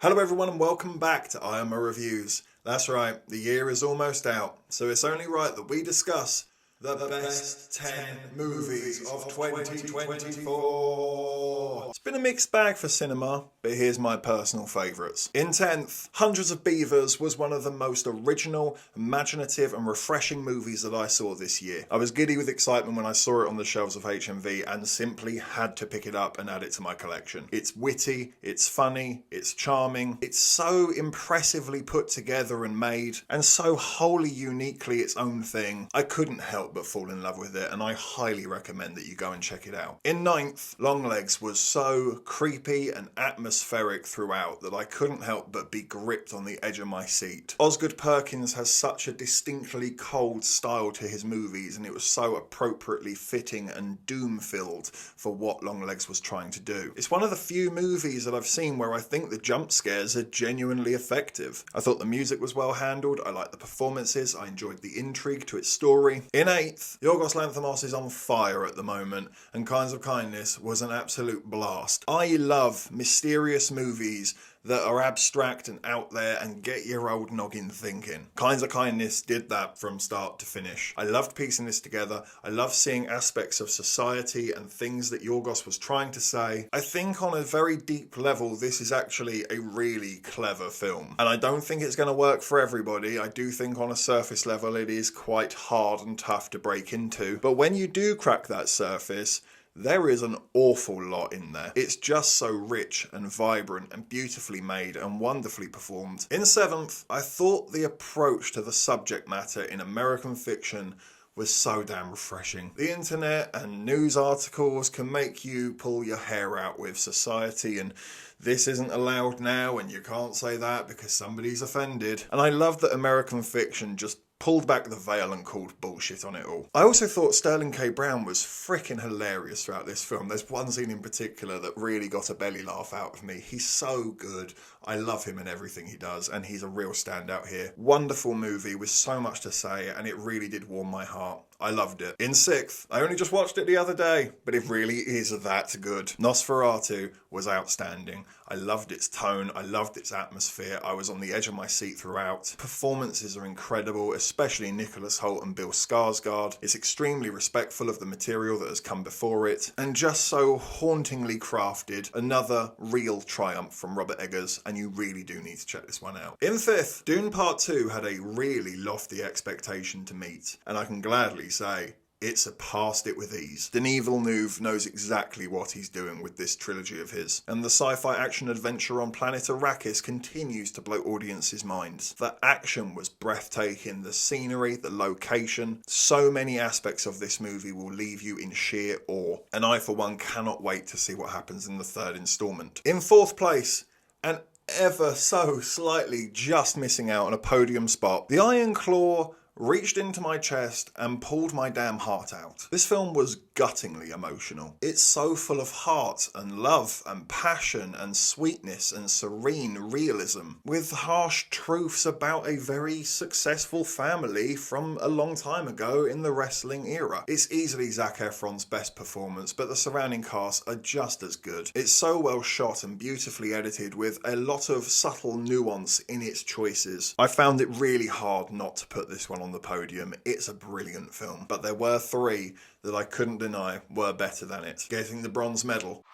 Hello everyone and welcome back to IMO Reviews. That's right, the year is almost out, so it's only right that we discuss the best 10 movies of 2024. It's been a mixed bag for cinema, but here's my personal favourites. In 10th, Hundreds of Beavers was one of the most original, imaginative and refreshing movies that I saw this year. I was giddy with excitement when I saw it on the shelves of HMV and simply had to pick it up and add it to my collection. It's witty, it's funny, it's charming, it's so impressively put together and made, and so wholly uniquely its own thing. I couldn't help but fall in love with it, and I highly recommend that you go and check it out. In 9th, Longlegs was so creepy and atmospheric throughout that I couldn't help but be gripped on the edge of my seat. Osgood Perkins has such a distinctly cold style to his movies, and it was so appropriately fitting and doom-filled for what Longlegs was trying to do. It's one of the few movies that I've seen where I think the jump scares are genuinely effective. I thought the music was well handled, I liked the performances, I enjoyed the intrigue to its story. In 8th, Yorgos Lanthimos is on fire at the moment, and Kinds of Kindness was an absolute blast. I love mysterious movies that are abstract and out there and get your old noggin thinking. Kinds of Kindness did that from start to finish. I loved piecing this together. I love seeing aspects of society and things that Yorgos was trying to say. I think on a very deep level, this is actually a really clever film. And I don't think it's going to work for everybody. I do think on a surface level, it is quite hard and tough to break into. But when you do crack that surface, there is an awful lot in there. It's just so rich and vibrant and beautifully made and wonderfully performed. In 7th, I thought the approach to the subject matter in American fiction was so damn refreshing. The internet and news articles can make you pull your hair out with society and this isn't allowed now and you can't say that because somebody's offended. And I love that American fiction just pulled back the veil and called bullshit on it all. I also thought Sterling K. Brown was freaking hilarious throughout this film. There's one scene in particular that really got a belly laugh out of me. He's so good. I love him in everything he does, and he's a real standout here. Wonderful movie with so much to say, and it really did warm my heart. I loved it. In 6th, I only just watched it the other day, but it really is that good. Nosferatu was outstanding. I loved its tone, I loved its atmosphere, I was on the edge of my seat throughout. Performances are incredible, especially Nicholas Hoult and Bill Skarsgård. It's extremely respectful of the material that has come before it, and just so hauntingly crafted. Another real triumph from Robert Eggers, and you really do need to check this one out. In 5th, Dune Part 2 had a really lofty expectation to meet, and I can gladly say it surpassed it with ease. Denis Villeneuve knows exactly what he's doing with this trilogy of his, and the sci-fi action adventure on planet Arrakis continues to blow audiences' minds. The action was breathtaking, the scenery, the location, so many aspects of this movie will leave you in sheer awe, and I for one cannot wait to see what happens in the 3rd installment. In 4th place, and ever so slightly just missing out on a podium spot, The Iron Claw reached into my chest and pulled my damn heart out. This film was guttingly emotional. It's so full of heart and love and passion and sweetness and serene realism, with harsh truths about a very successful family from a long time ago in the wrestling era. It's easily Zac Efron's best performance, but the surrounding cast are just as good. It's so well shot and beautifully edited with a lot of subtle nuance in its choices. I found it really hard not to put this one on the podium. It's a brilliant film, but there were 3 that I couldn't deny were better than it. Getting the bronze medal.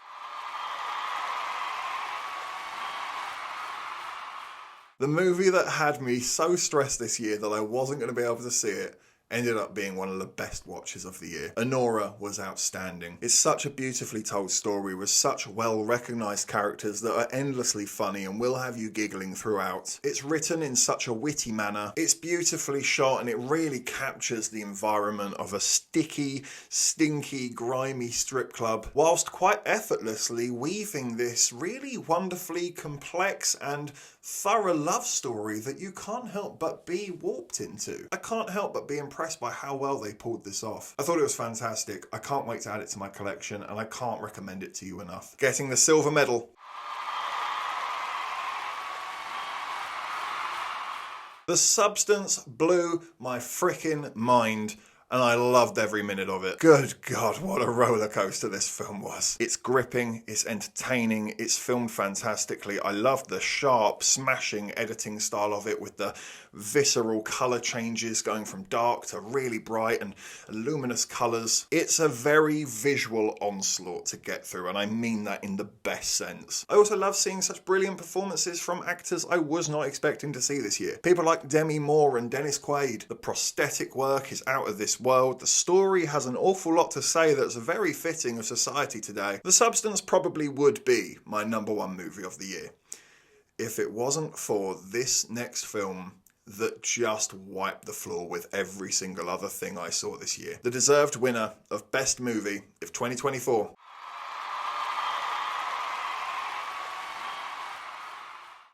The movie that had me so stressed this year that I wasn't going to be able to see it ended up being one of the best watches of the year. Anora was outstanding. It's such a beautifully told story with such well-recognised characters that are endlessly funny and will have you giggling throughout. It's written in such a witty manner. It's beautifully shot and it really captures the environment of a sticky, stinky, grimy strip club, whilst quite effortlessly weaving this really wonderfully complex and thorough love story that you can't help but be warped into. I can't help but be impressed by how well they pulled this off. I thought it was fantastic. I can't wait to add it to my collection, and I can't recommend it to you enough. Getting the silver medal. The substance blew my frickin' mind. and I loved every minute of it. Good God, what a roller coaster this film was. It's gripping, it's entertaining, it's filmed fantastically. I loved the sharp, smashing editing style of it with the visceral colour changes going from dark to really bright and luminous colours. It's a very visual onslaught to get through, and I mean that in the best sense. I also love seeing such brilliant performances from actors I was not expecting to see this year. People like Demi Moore and Dennis Quaid. The prosthetic work is out of this world. The story has an awful lot to say that's very fitting of society today. The substance probably would be my #1 movie of the year if it wasn't for this next film that just wiped the floor with every single other thing I saw this year. The deserved winner of Best Movie of 2024.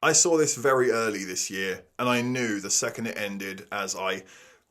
I saw this very early this year, and I knew the second it ended, as I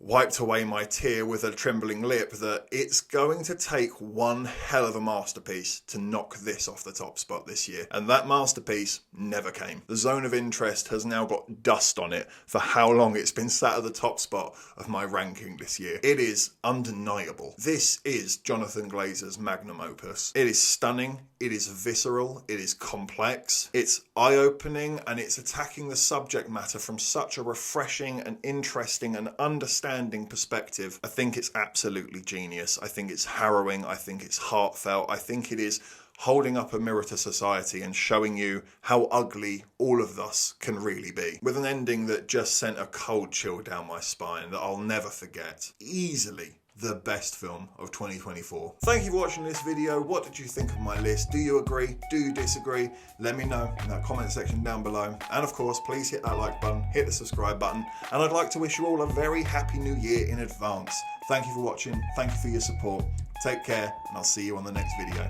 wiped away my tear with a trembling lip, that it's going to take one hell of a masterpiece to knock this off the top spot this year. And that masterpiece never came. The Zone of Interest has now got dust on it for how long it's been sat at the top spot of my ranking this year. It is undeniable. This is Jonathan Glazer's magnum opus. It is stunning. It is visceral, it is complex, it's eye-opening, and it's attacking the subject matter from such a refreshing and interesting and understanding perspective. I think it's absolutely genius. I think it's harrowing. I think it's heartfelt. I think it is holding up a mirror to society and showing you how ugly all of us can really be. With an ending that just sent a cold chill down my spine that I'll never forget. Easily the best film of 2024. Thank you for watching this video. What did you think of my list? Do you agree? Do you disagree? Let me know in that comment section down below. And of course, please hit that like button, hit the subscribe button, and I'd like to wish you all a very happy new year in advance. Thank you for watching. Thank you for your support. Take care, and I'll see you on the next video.